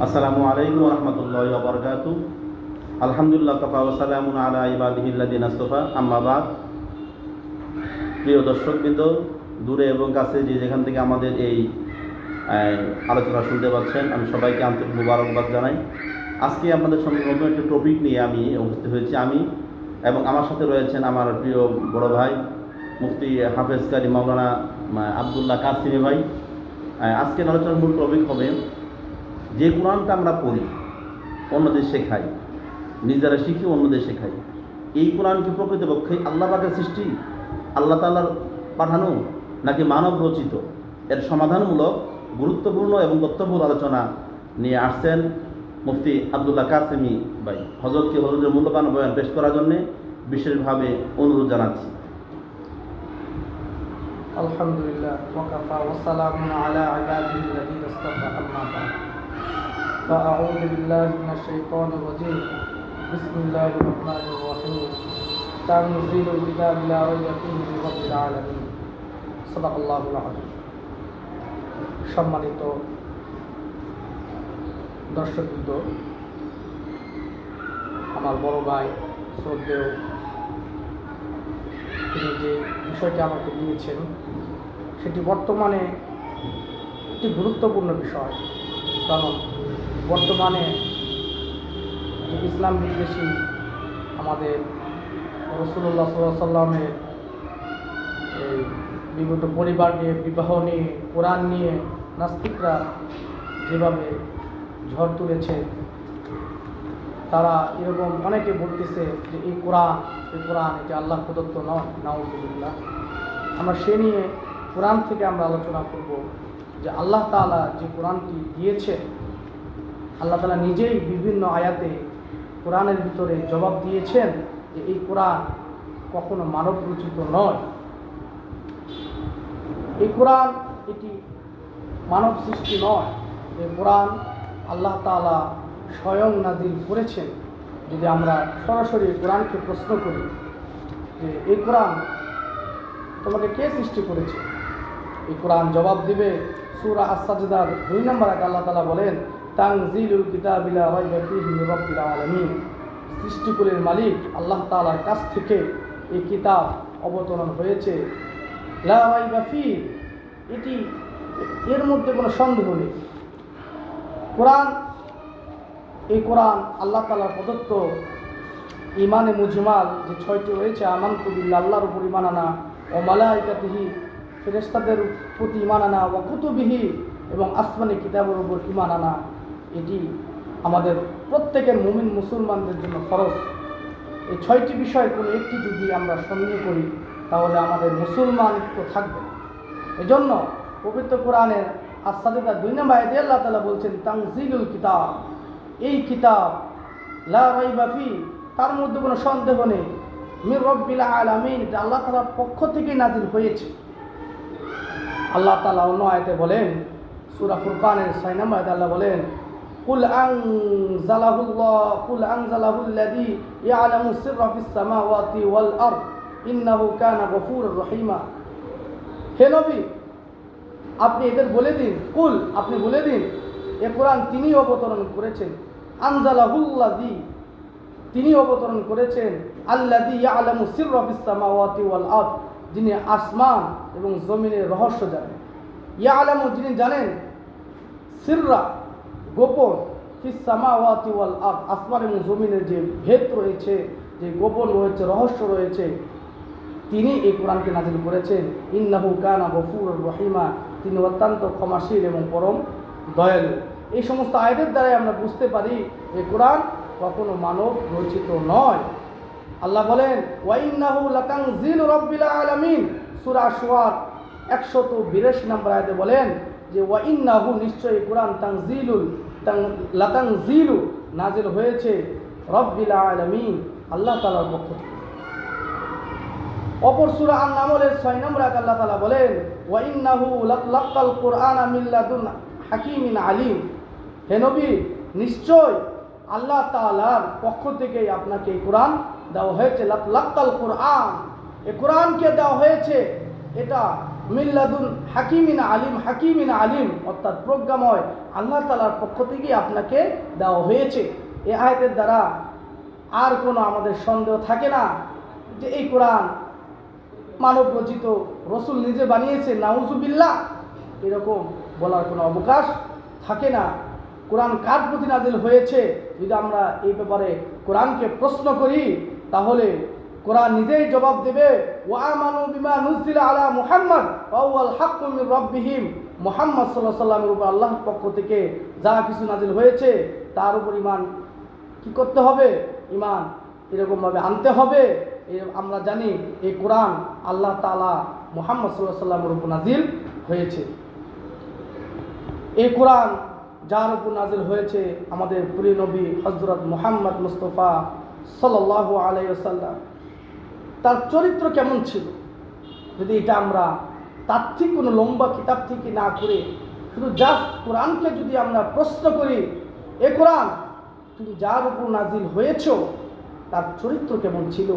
আসসালামু আলাইকুম ওয়া রাহমাতুল্লাহি ওয়া বারাকাতুহু। আলহামদুলিল্লাহ কাফা ওয়া সালামুন আলা ইবাদিহিল্লাযিনা ইসতাফা, আম্মা বাদ। প্রিয় দর্শকবৃন্দ, দূরে এবং কাছে যে যেখান থেকে আমাদের এই আলোচনা শুনতে পাচ্ছেন, আমি সবাইকে আন্তরিক মুবারকবাদ জানাই। আজকে আপনাদের সঙ্গে নতুন একটি টপিক নিয়ে আমি উপস্থিত হয়েছি। আমি এবং আমার সাথে রয়েছেন আমার প্রিয় বড় ভাই মুফতি হাফেজ কারি মাওলানা আব্দুল্লাহ কাসিমি ভাই। আজকের আলোচনার মূল টপিক হবে যে কোরআনটা আমরা পড়ি, অন্যদের শেখাই, নিজেরা শিখি অন্যদের শেখাই, এই কোরআন কি প্রকৃতপক্ষে আল্লাহ পাকের সৃষ্টি, আল্লাহ তাআলার পাঠানো, নাকি মানব রচিত? এর সমাধানমূলক গুরুত্বপূর্ণ এবং তথ্যবহুল আলোচনা নিয়ে আসছেন মুফতি আব্দুল্লাহ কাসিমি ভাই। হজরতের মূল্যবান বয়ান পেশ করার জন্যে বিশেষভাবে অনুরোধ জানাচ্ছি। আলহামদুলিল্লাহ ওয়া কাফা ওয়া সালামুন আলা ইবাদিহিল্লাযিনা ইসতাফা, আম্মা বা'দ। ফাআউযু বিল্লাহি মিনাশ শাইতানির রাজীম। বিসমিল্লাহির রাহমানির রাহিম। তানজিলুল কিতাবি লা রাইবা ফীহি মির রাব্বিল আলামিন। সাদাকাল্লাহুল আযীম। সম্মানিত দর্শকবৃন্দ, আমার বড় ভাই শ্রদ্ধেয়, তিনি যে বিষয়টি আমাকে দিয়েছেন সেটি বর্তমানে একটি গুরুত্বপূর্ণ বিষয়। কারণ বর্তমানে যে ইসলাম বিদ্বেষী আমাদের রাসূলুল্লাহ সাল্লাল্লাহু আলাইহি ওয়াসাল্লামের এই বিগত পরিবার নিয়ে, বিবাহ নিয়ে, কোরআন নিয়ে নাস্তিকরা যেভাবে ঝড় তুলেছে, তারা এরকম অনেকে বলতেছে যে এই কোরআন এটি আল্লাহ প্রদত্ত নয়, নাউযুবিল্লাহ। আমরা সে নিয়ে কোরআন থেকে আমরা আলোচনা করব যে আল্লাহ তাআলা যে কোরআনটি দিয়েছে, আল্লাহ তাআলা নিজেই বিভিন্ন আয়াতে কোরআনের ভিতরে জবাব দিয়েছেন যে এই কোরআন কখনো মানব রচিত নয়। এই কোরআন এটি মানব সৃষ্টি নয়। এই কোরআন আল্লাহ তাআলা স্বয়ং নাজিল করেছেন। যদি আমরা সরাসরি কোরআনকে প্রশ্ন করি যে এই কোরআন তোমাকে কে সৃষ্টি করেছে, এই কোরআন জবাব দিবে সূরা আস-সাজদার 2 নম্বর আয়াতে আল্লাহ তাআলা বলেন, তানজিলুল কিতাবি লা রাইবা ফীহি মির রাব্বিল আলামিন। সৃষ্টিকুলের মালিক আল্লাহ তাআলার কাছ থেকে এই কিতাব অবতরণ হয়েছে। লা রাইবা ফীহি, এটি এর মধ্যে কোনো সন্দেহ নেই। এই কোরআন আল্লাহ তাআলার প্রদত্ত ইমানে মুজমাল যে 6টি রয়েছে, আমানতু বিল্লাহ, আল্লাহর উপর ঈমান আনা, ও মালাইকাতিহি, ফেরেশতাদের প্রতি ঈমান আনা, ওয়া কুতুবিহি, এবং আসমানি কিতাবের উপর ঈমান আনা, এটি আমাদের প্রত্যেকের মুমিন মুসলমানদের জন্য ফরজ। এই 6টি বিষয় কোনো একটি যদি আমরা সন্দেহ করি তাহলে আমাদের মুসলমানিত্ব থাকবে না। এজন্য পবিত্র কোরআনের আস-সাজদা 2 নম্বর আয়াতে আল্লাহ তাআলা বলছেন, তানজিলুল কিতাব, এই কিতাব লা রাইবা ফি, তার মধ্যে কোনো সন্দেহ নেই, মির রাব্বিল আলামিন, এটা আল্লাহ তাআলার পক্ষ থেকে নাজিল হয়েছে। আল্লাহ তাআলা অন্য আয়াতে বলেন, সূরা ফুরকানের 6 নম্বর আয়াতে আল্লাহ বলেন, কুল আনজালাহুল্লাযী ইয়ালামু সিররা ফিস সামাওয়াতি ওয়াল আরদ ইন্নাহু কানা গফুরুর রহিমা। হে নবী, আপনি এদের বলে দিন, আপনি বলে দিন, এ কোরআন তিনি অবতরণ করেছেন। আনজালাহুল্লাযী, তিনি অবতরণ করেছেন। আল্লাযী ইয়ালামু সিররা ফিস সামাওয়াতি ওয়াল আরদ, যিনি আসমান এবং জমিনের রহস্য জানেন। ইয়ালামু, যিনি জানেন, সিররা, গোপন, ফিস সামাওয়াতি ওয়াল আরদ, আসমান এবং জমিনের যে ভেদ রয়েছে, যে গোপন রয়েছে, রহস্য রয়েছে, তিনি এই কোরআনকে নাজিল করেছেন। ইন্নাহু কানা গফুরুর রহিমা, তিনি অত্যন্ত ক্ষমাশীল এবং পরম দয়ালু। এই সমস্ত আয়াতের দ্বারাই আমরা বুঝতে পারি এই কোরআন কখনো মানব রচিত নয়। আল্লাহ বলেন, ওয়া ইন্নাহু লাতানজিলু রাব্বিল আলামিন, সূরা শুআরা 182 নম্বর আয়াতে বলেন যে ওয়া ইন্নাহু, নিশ্চয়ই কোরআন, লাতানজিলু, নাজিল হয়েছে, রাব্বিল আলামিন, আল্লাহ তাআলার পক্ষ থেকে। অপর সূরা আন-নামলের 6 নম্বর আয়াতে আল্লাহ তাআলা বলেন, ওয়া ইন্নাহু লাতালাক্কাল কুরআনা মিন লাদুন হাকীমিন আলীম। হে নবী, নিশ্চয় আল্লাহ তাআলার পক্ষ থেকে আপনাকে এই কোরআন দেওয়া হয়েছে। লাতালাক্কাল কুরআন, এই কোরআনকে দেওয়া হয়েছে, এটা মিল্লাদুন হাকিমিন আলিম, অর্থাৎ প্রজ্ঞাময় আল্লাহ তাআলার পক্ষ থেকে আপনাকে দেওয়া হয়েছে। এই আয়াতের দ্বারা আর কোনো আমাদের সন্দেহ থাকে না যে এই কোরআন মানব রচিত, রসুল নিজে বানিয়েছে, নাউজুবিল্লাহ, এরকম বলার কোনো অবকাশ থাকে না। কোরআন কার প্রতি নাজিল হয়েছে, যদি আমরা এই ব্যাপারে কোরআনকে প্রশ্ন করি তাহলে কোরআন নিজেই জবাব দেবে, ওয়া আমানু বিমা নুজিলা আলা মুহাম্মদ ওয়া হুয়াল হাক্কু মির রাব্বিহিম। মুহাম্মদ সাল্লাল্লাহু আলাইহি ওয়াসাল্লামের উপর আল্লাহর পক্ষ থেকে যা কিছু নাজিল হয়েছে তার উপর ঈমান কি করতে হবে? ঈমান এরকমভাবে আনতে হবে। আমরা জানি এই কোরআন আল্লাহ তাআলা মুহাম্মদ সাল্লাল্লাহু আলাইহি ওয়াসাল্লামের উপর নাজিল হয়েছে। এই কোরআন যার উপর নাজিল হয়েছে আমাদের প্রিয় নবী হযরত মুহাম্মদ মুস্তাফা সাল্লাল্লাহু আলাইহি ওয়াসাল্লাম, তার চরিত্র কেমন ছিল, যদি এটা আমরা তাত্ত্বিক কোনো লম্বা কিতাব থেকে না করে শুধু জাস্ট কোরআনকে যদি আমরা প্রশ্ন করি, এ কোরআন তুমি যার উপর নাজিল হয়েছ তার চরিত্র কেমন ছিল?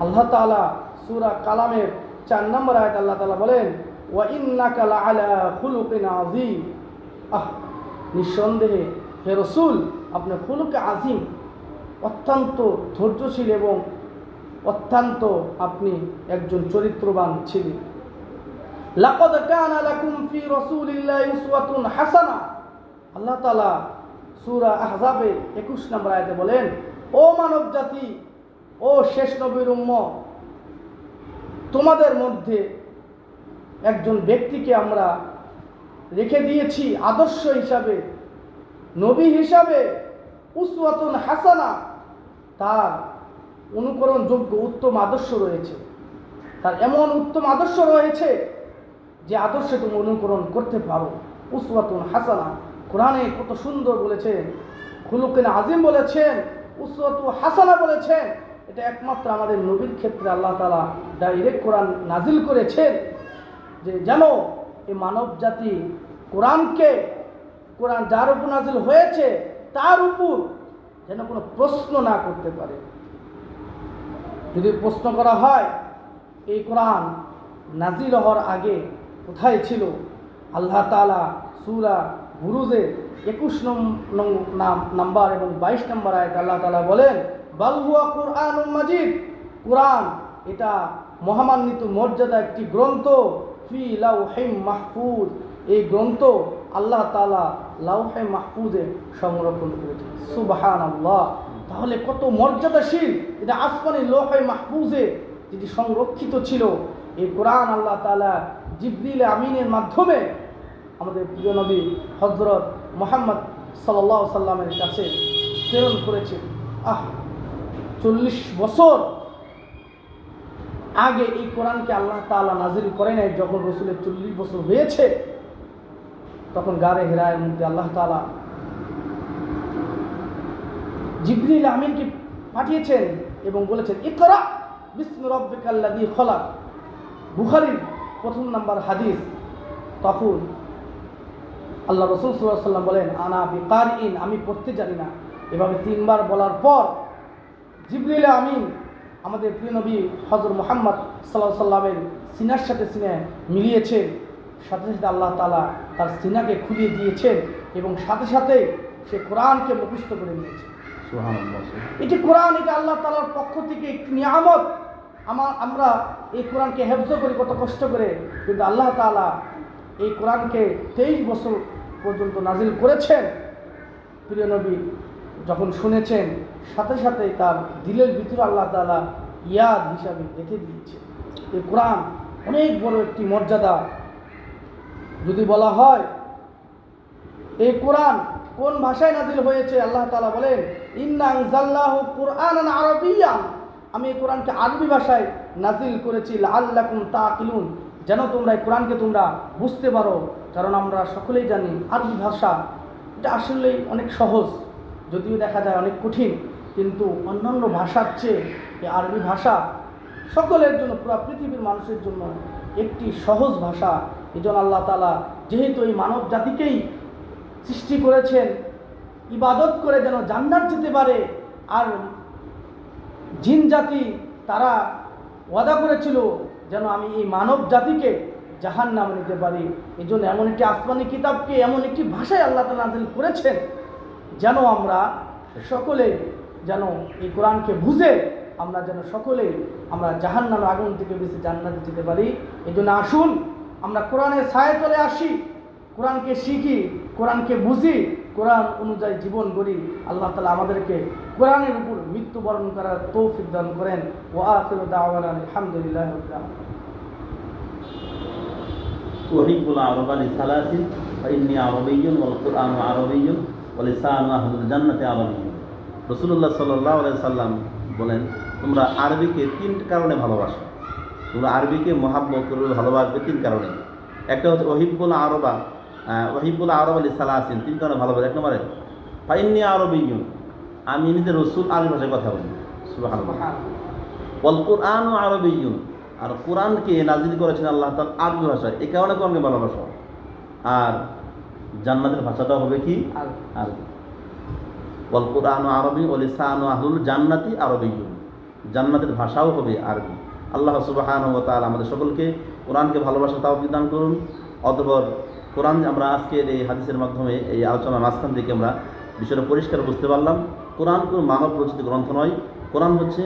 আল্লাহ তাআলা সূরা কালামের 4 নম্বর আয়াত আল্লাহ তাআলা বলেন, ওয়া ইন্নাকা লাআলা খুলুকিন আযীম। নিঃসন্দেহে হে রাসূল, আপনি খুলুকে আযীম, অত্যন্ত ধৈর্যশীল এবং অত্যন্ত আপনি একজন চরিত্রবান ছিলেন। লাকাদ কানা লাকুম ফি রাসূলিল্লাহি উসওয়াতুন হাসানা। আল্লাহ তাআলা সূরা আহজাবের 21 নম্বর আয়াতে বলেন, ও মানব জাতি, ও শেষ নবীর উম্মত, তোমাদের মধ্যে একজন ব্যক্তিকে আমরা রেখে দিয়েছি আদর্শ হিসাবে, নবী হিসাবে, উসওয়াতুন হাসানা, তার অনুকরণযোগ্য উত্তম আদর্শ রয়েছে। তার এমন উত্তম আদর্শ রয়েছে যে আদর্শে তুমি অনুকরণ করতে পারো। উসওয়াতুন হাসানা কোরআনে কত সুন্দর বলেছেন, খুলুকিন আযীম বলেছেন, উসওয়াতু হাসানা বলেছেন। এটা একমাত্র আমাদের নবীর ক্ষেত্রে আল্লাহ তাআলা ডাইরেক্ট কোরআন নাজিল করেছেন, যে যেন এই মানব জাতি কোরআনকে, কোরআন যার উপর নাজিল হয়েছে তার উপর যেন কোনো প্রশ্ন না করতে পারে। যদি প্রশ্ন করা হয় এই কোরআন নাজিল হওয়ার আগে কোথায় ছিল, আল্লাহ তাআলা সূরা বুরুজে 21 নম্বর এবং 22 নম্বর আয়াতে আল্লাহ তাআলা বলেন, বাল হুয়া কুরআনুম মাজিদ, কোরআন এটা মহামান্বিত মর্যাদা একটি গ্রন্থ, ফি লাউহিম মাহফুজ, এই গ্রন্থ আল্লাহ তাআলা লাউহে মাহফুজে সংরক্ষণ করেছেন। সুবহানাল্লাহ, তাহলে কত মর্যাদাশীল, এটা আসমানি লৌহে মাহফুজে যেটি সংরক্ষিত ছিল। এই কোরআন আল্লাহ তাআলা জিবরিল আমিনের মাধ্যমে আমাদের প্রিয় নবী হযরত মুহাম্মদ সাল্লাল্লাহু আলাইহি সাল্লামের কাছে প্রেরণ করেছেন। 40 বছর আগে এই কোরআনকে আল্লাহ তাআলা নাজিল করে নাই। যখন রাসূলের 40 বছর হয়েছে তখন গারে হিরায়ের মধ্যে আল্লাহ তাআলা জিবরিল আমিনকে পাঠিয়েছেন এবং বলেছেন, ইকরা বিসমি রাব্বিকাল্লাযী খলাক। বুখারীর 1 নম্বর হাদিস। তখন আল্লাহ রাসূল সাল্লাল্লাহু আলাইহি ওয়াসাল্লাম বলেন, আনা বিকারিন, আমি পড়তে জানি না। এভাবে 3 বার বলার পর জিবরিল আমিন আমাদের প্রিয় নবী হযরত মুহাম্মদ সাল্লাল্লাহু আলাইহি ওয়াসাল্লামের সিনার সাথে সিনা মিলিয়েছেন। সাথে সাথে আল্লাহ তাআলা তার সিনাকে খুলিয়ে দিয়েছেন এবং সাথে সাথে সে কোরআনকে মুখস্থ করে নিয়েছে। সুবহানাল্লাহ। এটি কোরআন, এটা আল্লাহ তাআলার পক্ষ থেকে একটি নিয়ামত। আমরা এই কোরআনকে হেফজ করি কত কষ্ট করে, কিন্তু আল্লাহ তাআলা এই কোরআনকে 23 বছর পর্যন্ত নাজিল করেছেন। প্রিয় নবী যখন শুনেছেন সাথে সাথে তার দিলের ভিতরে আল্লাহ তাআলা ইয়াদ হিসাবে রেখে দিয়েছে। এই কোরআন অনেক বড় একটি মর্যাদা। যদি বলা হয় এই কোরআন কোন ভাষায় নাজিল হয়েছে, আল্লাহ তাআলা বলেন, ইন্না আনজালনাহু কুরআনান আরাবিয়্যান, আমি এই কোরআনকে আরবি ভাষায় নাজিল করেছি, লাআল্লাকুম তাকিলুন, যেন তোমরা এই কোরআনকে তোমরা বুঝতে পারো। কারণ আমরা সকলেই জানি আরবি ভাষা এটা আসলেই অনেক সহজ, যদিও দেখা যায় অনেক কঠিন, কিন্তু অন্যান্য ভাষার চেয়ে এই আরবি ভাষা সকলের জন্য, পুরো পৃথিবীর মানুষের জন্য একটি সহজ ভাষা। এই জন্য আল্লাহ তাআলা যেহেতু এই মানব জাতিকেই সৃষ্টি করেছেন ইবাদত করে যেন জান্নাত যেতে পারে, আর জিন জাতি তারা ওয়াদা করেছিল যেন আমি এই মানব জাতিকে জাহান্নাম নিতে পারি। এই জন্য এমন একটি আসমানি কিতাবকে এমন একটি ভাষায় আল্লাহ তাআলা নাযিল করেছেন যেন আমরা সকলে যেন এই কোরআনকে বুঝে আমরা যেন সকলে আমরা জাহান্নামের আগুন থেকে বেঁচে জান্নাতে যেতে পারি। এই জন্য আসুন আমরা কোরআনের ছায়াতলে আসি, কোরআনকে শিখি, কোরআনকে বুঝি, কোরআন অনুযায়ী জীবন গড়ি। আল্লাহ তাআলা আমাদেরকে কোরআনের উপর মৃত্যুবরণ করার তৌফিক দান করেন। ওয়া আখিরু দাওয়ানা আলহামদুলিল্লাহি রাব্বিল আলামিন। উহিব্বুল আরবা লিসালাসিন ফাইন্নী আরবিয়্যুন ওয়াল কুরআনু আরবিয়্যুন ওয়া লিসানু আহলিল জান্নাতি আরবিয়্যুন। রাসূলুল্লাহ সাল্লাল্লাহু আলাইহি সাল্লাম বলেন, তোমরা আরবিকে 3 কারণে ভালোবাসো। তোমরা আরবিকে মহাব্বত করে ভালোবাসবে 3 কারণে। একটা হচ্ছে ওহিব্বুল আরবা লিসালাসিন, 3 কারণে ভালোবাসে। 1 নম্বরে ফাইন্নী আরবিয়্যুন, আমি নিজে রাসূল আরবি ভাষায় কথা বলি। সুবহানাল্লাহ। ওয়াল কুরআনু আরবিয়্যুন, আর কোরআনকে নাজিল করেছেন আল্লাহ তাআলা আরবি ভাষায়, এই কারণে কোরআনকে ভালোবাসো। আর জান্নাতের ভাষাটাও হবে কি? আরবি। ওয়াল কুরআনু আরবি ওয়া লিসানু আহলুল জান্নাতি আরবিয়্যুন, জান্নাতের ভাষাও হবে আরবি। আল্লাহ সুবহানাহু ওয়া তাআলা আমাদের সকলকে কোরআনকে ভালোবাসার তৌফিক দান করুন। অতঃপর কোরআন আমরা আজকের এই হাদিসের মাধ্যমে এই আলোচনার মাঝখান থেকে আমরা বিষয়টা পরিষ্কার বুঝতে পারলাম। কোরআন কোনো মানব রচিত গ্রন্থ নয়। কোরআন হচ্ছে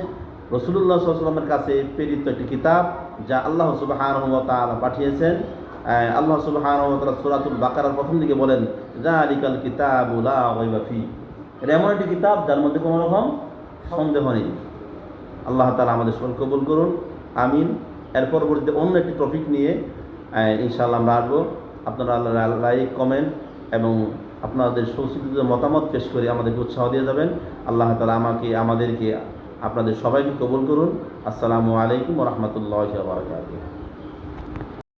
রাসূলুল্লাহ সাল্লাল্লাহু আলাইহি ওয়াসাল্লামের কাছে প্রেরিত একটি কিতাব, যা আল্লাহ সুবহানাহু ওয়া তাআলা পাঠিয়েছেন। আল্লাহ সুবহানাহু ওয়া তাআলা সূরাতুল বাকারার প্রথম দিকে বলেন, যালিকাল কিতাবু লা রাইবা ফি, এটা এমন একটি কিতাব যার মধ্যে কোনো রকম সন্দেহ নেই। আল্লাহ তাআলা আমাদের সকল কবুল করুন, আমিন। এর পরবর্তীতে অন্য একটি টপিক নিয়ে ইনশাআল্লাহ আমরা আসবো। আপনারা লাইক, কমেন্ট এবং আপনাদের সুচিন্তিত মতামত পেশ করে আমাদেরকে উৎসাহ দিয়ে যাবেন। আল্লাহ তাআলা আমাদেরকে আপনাদের সবাইকে কবুল করুন। আসসালামু আলাইকুম ওয়া রাহমাতুল্লাহি ওয়া বারাকাতুহু।